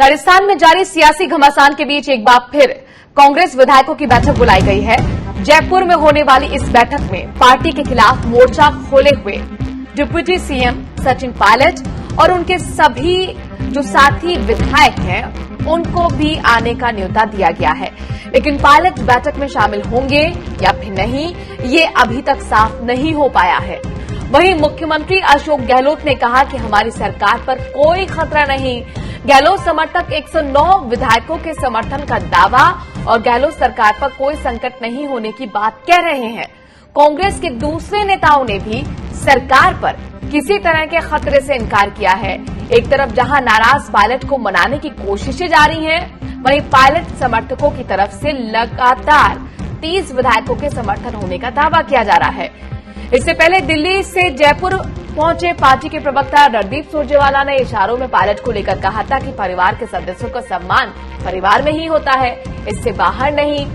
राजस्थान में जारी सियासी घमासान के बीच एक बार फिर कांग्रेस विधायकों की बैठक बुलाई गई है। जयपुर में होने वाली इस बैठक में पार्टी के खिलाफ मोर्चा खोले हुए डिप्टी सीएम सचिन पायलट और उनके सभी जो साथी विधायक हैं उनको भी आने का न्योता दिया गया है। लेकिन पायलट बैठक में शामिल होंगे या फिर नहीं, ये अभी तक साफ नहीं हो पाया है। वहीं मुख्यमंत्री अशोक गहलोत ने कहा कि हमारी सरकार पर कोई खतरा नहीं। गहलोत समर्थक 109 विधायकों के समर्थन का दावा और गहलोत सरकार पर कोई संकट नहीं होने की बात कह रहे हैं। कांग्रेस के दूसरे नेताओं ने भी सरकार पर किसी तरह के खतरे से इनकार किया है। एक तरफ जहां नाराज पायलट को मनाने की कोशिशें जारी हैं, वहीं पायलट समर्थकों की तरफ से लगातार 30 विधायकों के समर्थन होने का दावा किया जा रहा है। इससे पहले दिल्ली से जयपुर पहुंचे पार्टी के प्रवक्ता रणदीप सुरजेवाला ने इशारों में पायलट को लेकर कहा था कि परिवार के सदस्यों का सम्मान परिवार में ही होता है, इससे बाहर नहीं।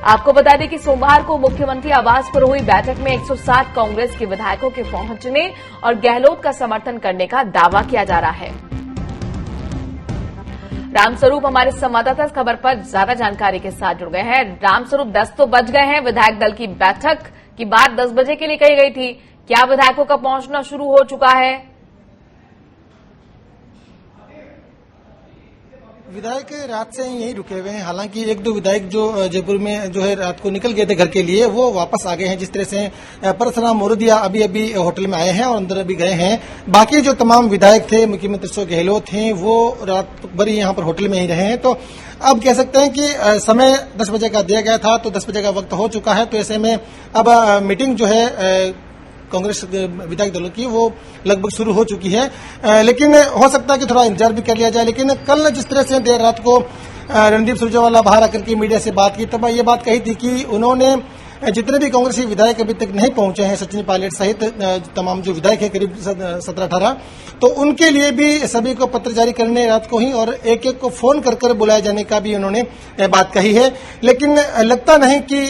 आपको बता दें कि सोमवार को मुख्यमंत्री आवास पर हुई बैठक में 107 कांग्रेस के विधायकों के पहुंचने और गहलोत का समर्थन करने का दावा किया जा रहा है। रामस्वरूप हमारे संवाददाता इस खबर पर ज्यादा जानकारी के साथ जुड़ गए हैं। रामस्वरूप, 10 तो बज गए हैं। विधायक दल की बैठक की बात 10 बजे के लिए कही गई थी। क्या विधायकों का पहुंचना शुरू हो चुका है? विधायक रात से यहीं रुके हुए हैं। हालांकि एक दो विधायक जो जयपुर में जो है रात को निकल गए थे घर के लिए, वो वापस आ गए हैं। जिस तरह से परसराम मोरदिया अभी होटल में आए हैं और अंदर अभी गए हैं। बाकी जो तमाम विधायक थे, मुख्यमंत्री अशोक गहलोत थे, वो रात भर यहाँ पर होटल में ही रहे हैं। तो अब कह सकते हैं कि समय 10 बजे का दिया गया था, तो 10 बजे का वक्त हो चुका है। तो ऐसे में अब मीटिंग जो है कांग्रेस विधायक दलों की वो लगभग शुरू हो चुकी है। लेकिन हो सकता है कि थोड़ा इंतजार भी कर लिया जाए। लेकिन कल जिस तरह से देर रात को रणदीप सुरजेवाला बाहर आकर के मीडिया से बात की, तब ये बात कही थी कि उन्होंने जितने भी कांग्रेसी विधायक अभी तक नहीं पहुंचे हैं, सचिन पायलट सहित तमाम जो विधायक है करीब 17-18, तो उनके लिए भी सभी को पत्र जारी करने रात को ही और एक एक को फोन कर बुलाए जाने का भी उन्होंने बात कही है। लेकिन लगता नहीं कि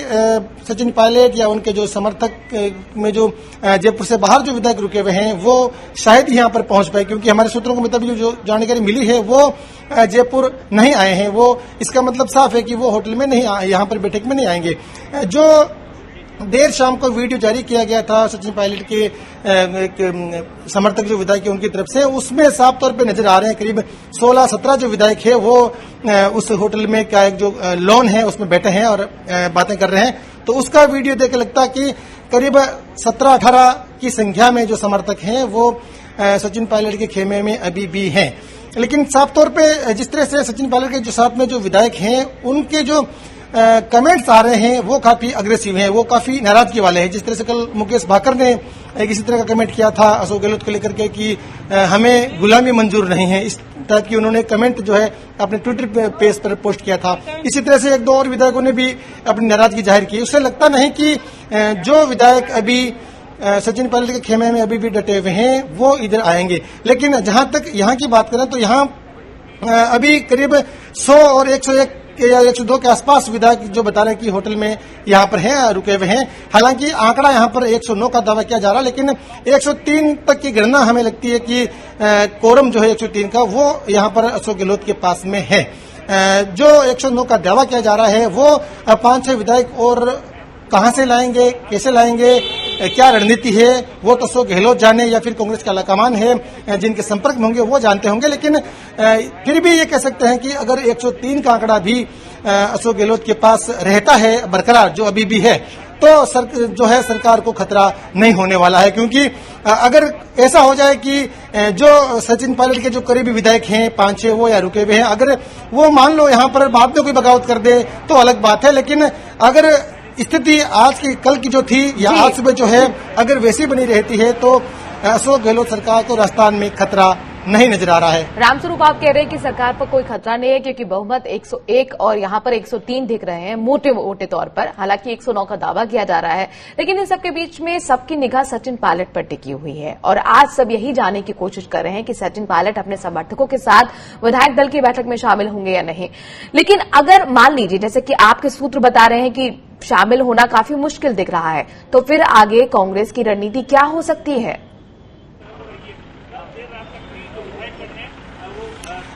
सचिन पायलट या उनके जो समर्थक में जो जयपुर से बाहर जो विधायक रुके हुए हैं वो शायद यहाँ पर पहुंच पाए, क्योंकि हमारे सूत्रों को मतलब जो जानकारी मिली है वो जयपुर नहीं आए हैं। वो इसका मतलब साफ है कि वो होटल में नहीं, यहाँ पर बैठक में नहीं आएंगे। जो देर शाम को वीडियो जारी किया गया था सचिन पायलट के समर्थक जो विधायक है उनकी तरफ से, उसमें साफ तौर पे नजर आ रहे हैं करीब 16-17 जो विधायक है वो उस होटल में का एक जो लॉन है उसमें बैठे हैं और बातें कर रहे हैं। तो उसका वीडियो देख लगता है कि करीब 17-18 की संख्या में जो समर्थक हैं वो सचिन पायलट के खेमे में अभी भी हैं। लेकिन साफ तौर पे जिस तरह से सचिन पायलट के जो साथ में जो विधायक हैं उनके जो कमेंट्स आ रहे हैं वो काफी अग्रेसिव हैं, वो काफी नाराजगी वाले हैं। जिस तरह से कल मुकेश भाकर ने किसी तरह का कमेंट किया था अशोक गहलोत को लेकर के कि हमें गुलामी मंजूर नहीं है, इस टाइप की उन्होंने कमेंट जो है अपने ट्विटर पेज पर पोस्ट किया था। इसी तरह से एक दो और विधायकों ने भी अपनी नाराजगी जाहिर की। उससे लगता नहीं कि जो विधायक अभी सचिन पायलट के खेमे में अभी भी डटे हुए हैं वो इधर आएंगे। लेकिन जहां तक यहाँ की बात करें तो यहाँ अभी करीब 100 और 101 या 102 के आसपास विधायक जो बता रहे हैं कि होटल में यहाँ पर हैं, रुके हुए हैं। हालांकि आंकड़ा यहाँ पर 109 का दावा किया जा रहा है, लेकिन 103 तक की गणना हमें लगती है कि कोरम जो है 103 का वो यहाँ पर अशोक गहलोत के पास में है। जो 109 का दावा किया जा रहा है वो 5-6 विधायक और कहां से लाएंगे, कैसे लाएंगे, क्या रणनीति है, वो तो अशोक गहलोत जाने या फिर कांग्रेस का आलाकमान है जिनके संपर्क में होंगे वो जानते होंगे। लेकिन फिर भी ये कह सकते हैं कि अगर 103 का आंकड़ा भी अशोक गहलोत के पास रहता है बरकरार, जो अभी भी है, तो जो है सरकार को खतरा नहीं होने वाला है। क्योंकि अगर ऐसा हो जाए कि जो सचिन पायलट के जो करीबी विधायक हैं 5-6 वो या रुके हुए हैं, अगर वो मान लो यहाँ पर बाद में कोई बगावत कर दे तो अलग बात है। लेकिन अगर स्थिति आज की कल की जो थी या आज सुबह जो है अगर वैसी बनी रहती है तो अशोक गहलोत सरकार को राजस्थान में खतरा नहीं नजर आ रहा है। रामस्वरूप, आप कह रहे हैं कि सरकार पर कोई खतरा नहीं है क्योंकि बहुमत 101 और यहाँ पर 103 दिख रहे हैं मोटे तौर पर। हालांकि 109 का दावा किया जा रहा है, लेकिन इन सबके बीच में सबकी निगाह सचिन पायलट पर टिकी हुई है और आज सब यही जानने की कोशिश कर रहे हैं कि सचिन पायलट अपने समर्थकों के साथ विधायक दल की बैठक में शामिल होंगे या नहीं। लेकिन अगर मान लीजिए जैसे कि आपके सूत्र बता रहे हैं कि शामिल होना काफी मुश्किल दिख रहा है, तो फिर आगे कांग्रेस की रणनीति क्या हो सकती है?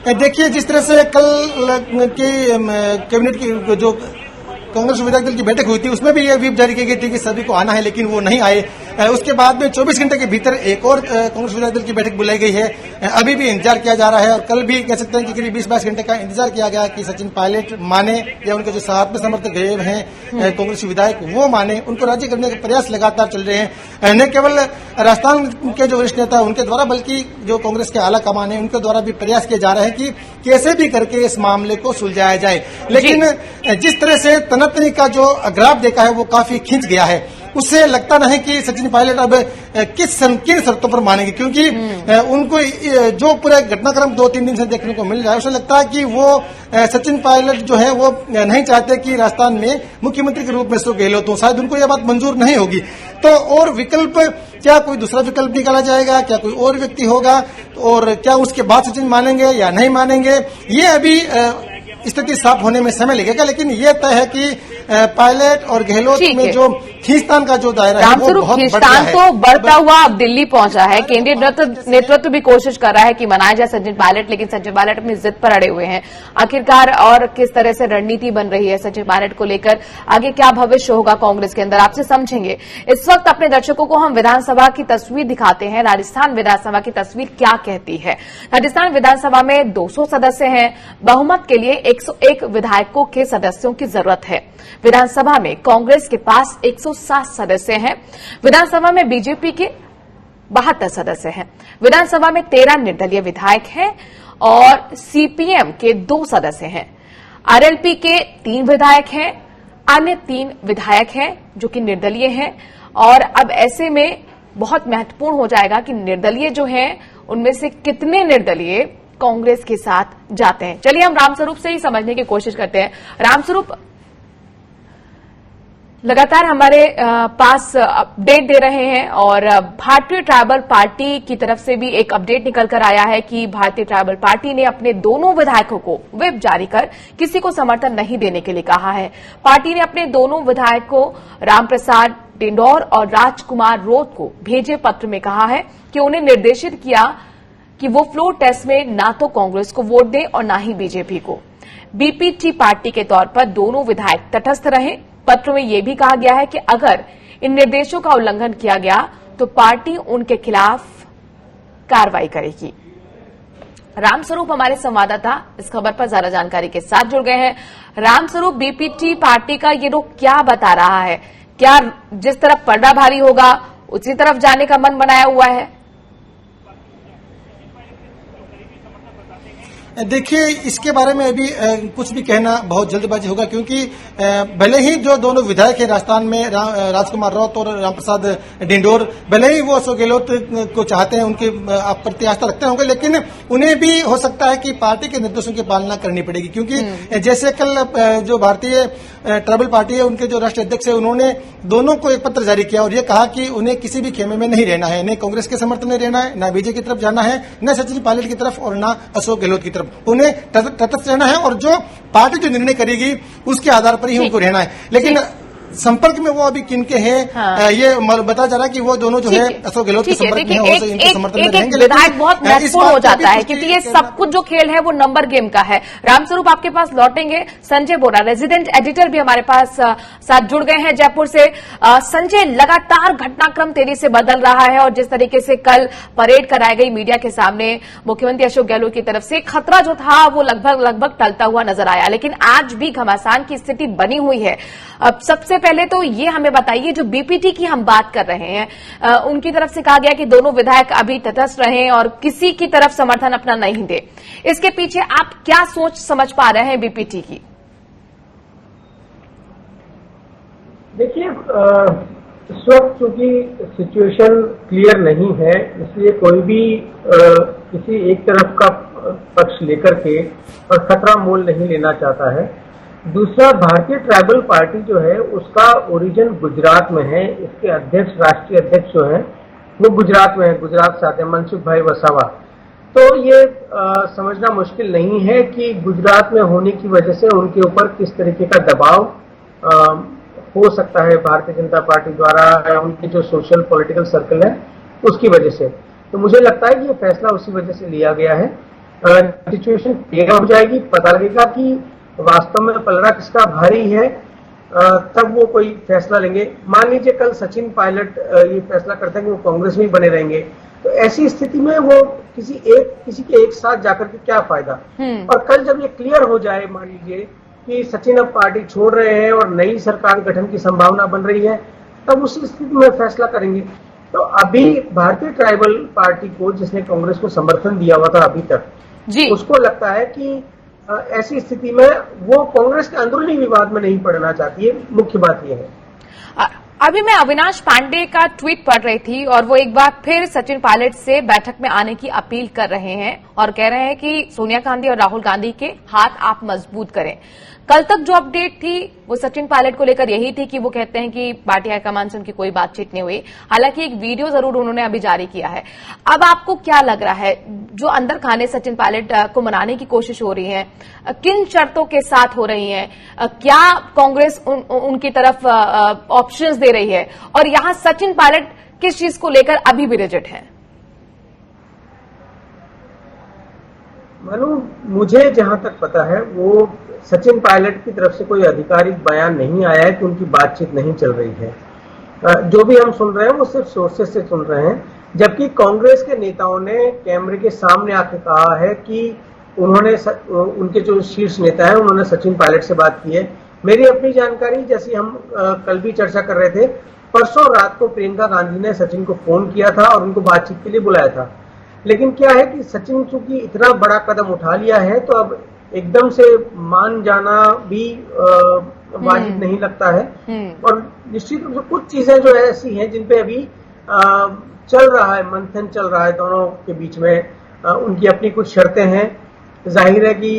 देखिए, जिस तरह से कल की कैबिनेट की जो कांग्रेस विधायक दल की बैठक हुई थी, उसमें भी ये व्हिप जारी की गई थी कि सभी को आना है, लेकिन वो नहीं आए। उसके बाद में 24 घंटे के भीतर एक और कांग्रेस विधायक दल की बैठक बुलाई गई है। अभी भी इंतजार किया जा रहा है और कल भी कह सकते हैं कि करीब 20-22 घंटे का इंतजार किया गया कि सचिन पायलट माने या उनके जो साथ में समर्थक गए हैं कांग्रेस विधायक वो माने। उनको राजी करने के प्रयास लगातार चल रहे हैं। न केवल राजस्थान के जो वरिष्ठ नेता उनके द्वारा, बल्कि जो कांग्रेस के आला कमान है उनके द्वारा भी प्रयास किए जा रहे हैं कि कैसे भी करके इस मामले को सुलझाया जाए। लेकिन जिस तरह से तनतनी का जो ग्राफ देखा है वो काफी खिंच गया है, उससे लगता नहीं कि सचिन पायलट अब किन शर्तों पर मानेंगे, क्योंकि उनको जो पूरा घटनाक्रम 2-3 दिन से देखने को मिल रहा है, उसे लगता है कि वो सचिन पायलट जो है वो नहीं चाहते कि राजस्थान में मुख्यमंत्री के रूप में अशोक गहलोत हो। शायद उनको यह बात मंजूर नहीं होगी। तो और विकल्प क्या, कोई दूसरा विकल्प निकाला जाएगा, क्या कोई और व्यक्ति होगा, और क्या उसके बाद सचिन मानेंगे या नहीं मानेंगे, ये अभी स्थिति साफ होने में समय लगेगा। लेकिन ये तय है कि पायलट और गहलोत में जो खींचतान का जो दायरा है वो बहुत खींचतान तो बढ़ता हुआ अब दिल्ली पहुंचा है। केंद्रीय नेतृत्व भी कोशिश कर रहा है कि मनाया जाए सचिन पायलट, लेकिन सचिन पायलट अपनी जिद पर अड़े हुए हैं। आखिरकार और किस तरह से रणनीति बन रही है सचिन पायलट को लेकर, आगे क्या भविष्य होगा कांग्रेस के अंदर, आपसे समझेंगे। इस वक्त अपने दर्शकों को हम विधानसभा की तस्वीर दिखाते हैं। राजस्थान विधानसभा की तस्वीर क्या कहती है। राजस्थान विधानसभा में 200 सदस्य हैं। बहुमत के लिए 101 विधायकों के सदस्यों की जरूरत है। विधानसभा में कांग्रेस के पास 107 सदस्य हैं। विधानसभा में बीजेपी के 72 सदस्य हैं। विधानसभा में 13 निर्दलीय विधायक हैं और सीपीएम के 2 सदस्य हैं। आरएलपी के 3 विधायक हैं। अन्य 3 विधायक हैं जो कि निर्दलीय हैं। और अब ऐसे में बहुत महत्वपूर्ण हो जाएगा कि निर्दलीय जो हैं उनमें से कितने निर्दलीय कांग्रेस के साथ जाते हैं। चलिए हम रामस्वरूप से ही समझने की कोशिश करते हैं। रामस्वरूप लगातार हमारे पास अपडेट दे रहे हैं और भारतीय ट्राइबल पार्टी की तरफ से भी एक अपडेट निकल कर आया है कि भारतीय ट्राइबल पार्टी ने अपने दोनों विधायकों को व्हिप जारी कर किसी को समर्थन नहीं देने के लिए कहा है। पार्टी ने अपने दोनों विधायकों रामप्रसाद डिंडौर और राजकुमार रोत को भेजे पत्र में कहा है कि उन्हें निर्देशित किया कि वो फ्लोर टेस्ट में ना तो कांग्रेस को वोट दें और ना ही बीजेपी को। बीपीटी पार्टी के तौर पर दोनों विधायक तटस्थ रहे। पत्र में यह भी कहा गया है कि अगर इन निर्देशों का उल्लंघन किया गया तो पार्टी उनके खिलाफ कार्रवाई करेगी। रामस्वरूप हमारे संवाददाता इस खबर पर ज्यादा जानकारी के साथ जुड़ गए हैं। रामस्वरूप, बीपीटी पार्टी का ये रुख क्या बता रहा है? क्या जिस तरफ पर्दा भारी होगा उसी तरफ जाने का मन बनाया हुआ है? देखिए, इसके बारे में अभी कुछ भी कहना बहुत जल्दबाजी होगा, क्योंकि भले ही जो दोनों विधायक हैं राजस्थान में, राजकुमार राउत और रामप्रसाद डिंडोर, भले ही वो अशोक गहलोत को चाहते हैं, उनके आप प्रति आस्था रखते होंगे, लेकिन उन्हें भी हो सकता है कि पार्टी के निर्देशों की पालना करनी पड़ेगी। क्योंकि जैसे कल जो भारतीय ट्राइबल पार्टी है उनके जो राष्ट्रीय अध्यक्ष है उन्होंने दोनों को एक पत्र जारी किया और ये कहा कि उन्हें किसी भी खेमे में नहीं रहना है, न कांग्रेस के समर्थन में रहना है, न बीजेपी की तरफ जाना है, न सचिन पायलट की तरफ और न अशोक गहलोत की तरफ। उन्हें तटस्थ रहना है और जो पार्टी जो निर्णय करेगी उसके आधार पर ही उनको रहना है। लेकिन संपर्क में वो अभी किनके हैं, ये बता जा रहा है कि वो दोनों जो है अशोक गहलोत के संपर्क में हैं, इनके समर्थन में रहेंगे। विधायक बहुत महत्वपूर्ण हो जाता है क्योंकि ये सब कुछ जो खेल है वो नंबर गेम का है। रामस्वरूप, आपके पास लौटेंगे। संजय बोरा, रेजिडेंट एडिटर, भी हमारे पास साथ जुड़ गए हैं जयपुर से। संजय, लगातार घटनाक्रम तेजी से बदल रहा है और जिस तरीके से कल परेड कराई गई मीडिया के सामने मुख्यमंत्री अशोक गहलोत की तरफ से, खतरा जो था वो लगभग टलता हुआ नजर आया, लेकिन आज भी घमासान की स्थिति बनी हुई है। अब सबसे पहले तो ये हमें बताइए, जो बीपीटी की हम बात कर रहे हैं, उनकी तरफ से कहा गया कि दोनों विधायक अभी तटस्थ रहें और किसी की तरफ समर्थन अपना नहीं दे। इसके पीछे आप क्या सोच समझ पा रहे हैं बीपीटी की? देखिए, इस वक्त चूंकि सिचुएशन क्लियर नहीं है, इसलिए कोई भी किसी एक तरफ का पक्ष लेकर के और खतरा मोल नहीं लेना चाहता है। दूसरा, भारतीय ट्राइबल पार्टी जो है उसका ओरिजिन गुजरात में है। इसके अध्यक्ष, राष्ट्रीय अध्यक्ष जो है वो गुजरात में है, गुजरात से आते हैं, मनसुख भाई वसावा। तो ये समझना मुश्किल नहीं है कि गुजरात में होने की वजह से उनके ऊपर किस तरीके का दबाव हो सकता है भारतीय जनता पार्टी द्वारा, या उनकी जो सोशल पॉलिटिकल सर्कल है उसकी वजह से। तो मुझे लगता है कि ये फैसला उसी वजह से लिया गया है। सिचुएशन क्लियर हो जाएगी, पता लगेगा कि वास्तव में पलड़ा किसका भारी है, तब वो कोई फैसला लेंगे। मान लीजिए कल सचिन पायलट ये फैसला करते हैं कि वो कांग्रेस में ही बने रहेंगे, तो ऐसी स्थिति में वो किसी के एक साथ जाकर के क्या फायदा। और कल जब ये क्लियर हो जाए, मान लीजिए कि सचिन अब पार्टी छोड़ रहे हैं और नई सरकार गठन की संभावना बन रही है, तब उस स्थिति में फैसला करेंगे। तो अभी भारतीय ट्राइबल पार्टी को, जिसने कांग्रेस को समर्थन दिया हुआ था अभी तक जी, उसको लगता है कि ऐसी स्थिति में वो कांग्रेस के अंदरूनी विवाद में नहीं पड़ना चाहती है। मुख्य बात यह है। अभी मैं अविनाश पांडे का ट्वीट पढ़ रही थी और वो एक बार फिर सचिन पायलट से बैठक में आने की अपील कर रहे हैं और कह रहे हैं कि सोनिया गांधी और राहुल गांधी के हाथ आप मजबूत करें। कल तक जो अपडेट थी वो सचिन पायलट को लेकर यही थी कि वो कहते हैं कि पार्टी हाईकमान से उनकी कोई बातचीत नहीं हुई। हालांकि एक वीडियो जरूर उन्होंने अभी जारी किया है। अब आपको क्या लग रहा है, जो अंदर खाने सचिन पायलट को मनाने की कोशिश हो रही है, किन शर्तों के साथ हो रही है? क्या कांग्रेस उनकी तरफ ऑप्शंस दे रही है और यहां सचिन पायलट किस चीज को लेकर अभी भी रिजिड है? मानो मुझे जहां तक पता है, वो सचिन पायलट की तरफ से कोई आधिकारिक बयान नहीं आया है कि उनकी बातचीत नहीं चल रही है। जो भी हम सुन रहे हैं वो सिर्फ सोर्सेस से सुन रहे हैं, जबकि कांग्रेस के नेताओं ने कैमरे के सामने आके कहा है कि उनके जो शीर्ष नेता है उन्होंने सचिन पायलट से बात की है। मेरी अपनी जानकारी, जैसी हम कल भी चर्चा कर रहे थे, परसों रात को प्रियंका गांधी ने सचिन को फोन किया था और उनको बातचीत के लिए बुलाया था। लेकिन क्या है कि सचिन चूंकि इतना बड़ा कदम उठा लिया है, तो अब एकदम से मान जाना भी वाजिब नहीं लगता है। और निश्चित रूप से कुछ चीजें जो ऐसी हैं जिन पे अभी चल रहा है, मंथन चल रहा है दोनों के बीच में, उनकी अपनी कुछ शर्तें हैं। जाहिर है कि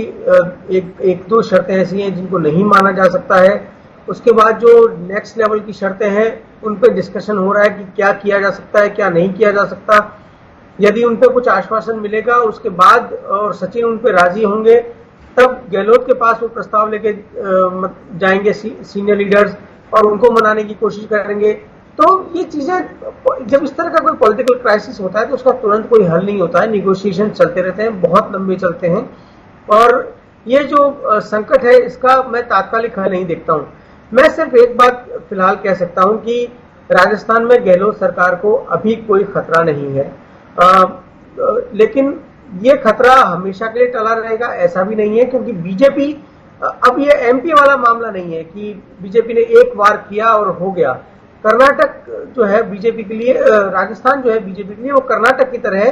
एक दो शर्तें ऐसी हैं जिनको नहीं माना जा सकता है। उसके बाद जो नेक्स्ट लेवल की शर्तें हैं उन पे डिस्कशन हो रहा है कि क्या किया जा सकता है, क्या नहीं किया जा सकता। यदि उन पे कुछ आश्वासन मिलेगा उसके बाद और सचिन उन पे राजी होंगे, तब गहलोत के पास वो प्रस्ताव लेके जाएंगे सीनियर लीडर्स और उनको मनाने की कोशिश करेंगे। तो ये चीजें, जब इस तरह का कोई पॉलिटिकल क्राइसिस होता है तो उसका तुरंत कोई हल नहीं होता है। निगोशिएशन चलते रहते हैं, बहुत लंबे चलते हैं, और ये जो संकट है इसका मैं तात्कालिक हल नहीं देखता हूं। मैं सिर्फ एक बात फिलहाल कह सकता हूं कि राजस्थान में गहलोत सरकार को अभी कोई खतरा नहीं है, लेकिन ये खतरा हमेशा के लिए टला रहेगा ऐसा भी नहीं है, क्योंकि बीजेपी, अब ये एमपी वाला मामला नहीं है कि बीजेपी ने एक बार किया और हो गया। कर्नाटक जो है बीजेपी के लिए, राजस्थान जो है बीजेपी के लिए वो कर्नाटक की तरह है,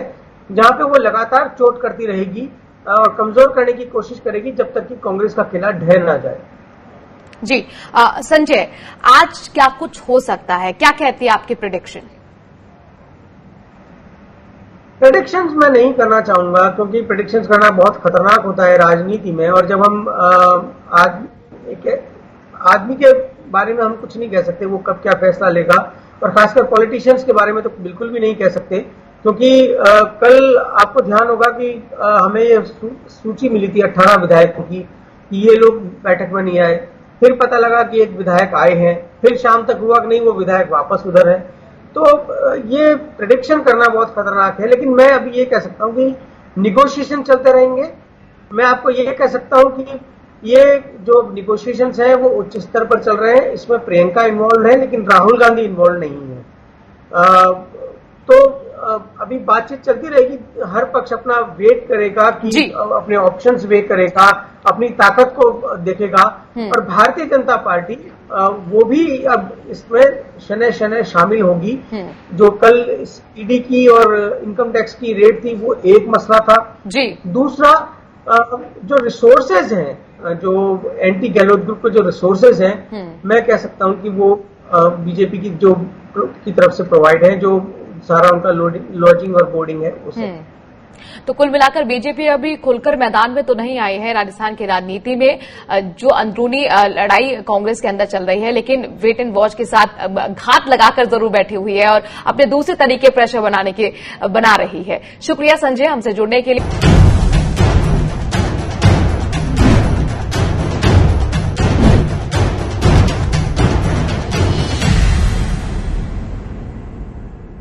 जहां पे वो लगातार चोट करती रहेगी और कमजोर करने की कोशिश करेगी जब तक कि कांग्रेस का किला ढह ना जाए। जी संजय, आज क्या कुछ हो सकता है, क्या कहती है आपकी प्रेडिक्शन? प्रेडिक्शंस मैं नहीं करना चाहूंगा, क्योंकि प्रेडिक्शंस करना बहुत खतरनाक होता है राजनीति में। और जब हम आदमी के बारे में हम कुछ नहीं कह सकते वो कब क्या फैसला लेगा, और खासकर पॉलिटिशियंस के बारे में तो बिल्कुल भी नहीं कह सकते, क्योंकि कल आपको ध्यान होगा कि हमें ये सूची मिली थी 18 विधायकों की कि ये लोग बैठक में नहीं आए। फिर पता लगा कि एक विधायक आए हैं, फिर शाम तक हुआ कि नहीं, वो विधायक वापस उधर है। तो ये प्रेडिक्शन करना बहुत खतरनाक है। लेकिन मैं अभी ये कह सकता हूं कि निगोशिएशन चलते रहेंगे। मैं आपको ये कह सकता हूं कि ये जो निगोशिएशंस हैं वो उच्च स्तर पर चल रहे हैं, इसमें प्रियंका इन्वॉल्व है लेकिन राहुल गांधी इन्वॉल्व नहीं है। तो अभी बातचीत चलती रहेगी, हर पक्ष अपना वेट करेगा कि अपने ऑप्शंस वेट करेगा, अपनी ताकत को देखेगा, और भारतीय जनता पार्टी वो भी अब इसमें शनय शनय शामिल होगी। जो कल ईडी की और इनकम टैक्स की रेड थी वो एक मसला था जी। दूसरा, जो रिसोर्सेज हैं, जो एंटी गहलोत ग्रुप के जो रिसोर्सेज हैं, मैं कह सकता हूं कि वो बीजेपी की तरफ से प्रोवाइड है, जो सारा उनका लॉजिंग और बोर्डिंग है उसे। तो कुल मिलाकर बीजेपी अभी खुलकर मैदान में तो नहीं आई है राजस्थान की राजनीति में। जो अंदरूनी लड़ाई कांग्रेस के अंदर चल रही है, लेकिन वेट एंड वॉच के साथ घात लगाकर जरूर बैठी हुई है और अपने दूसरे तरीके प्रेशर बना रही है। शुक्रिया संजय हमसे जुड़ने के लिए।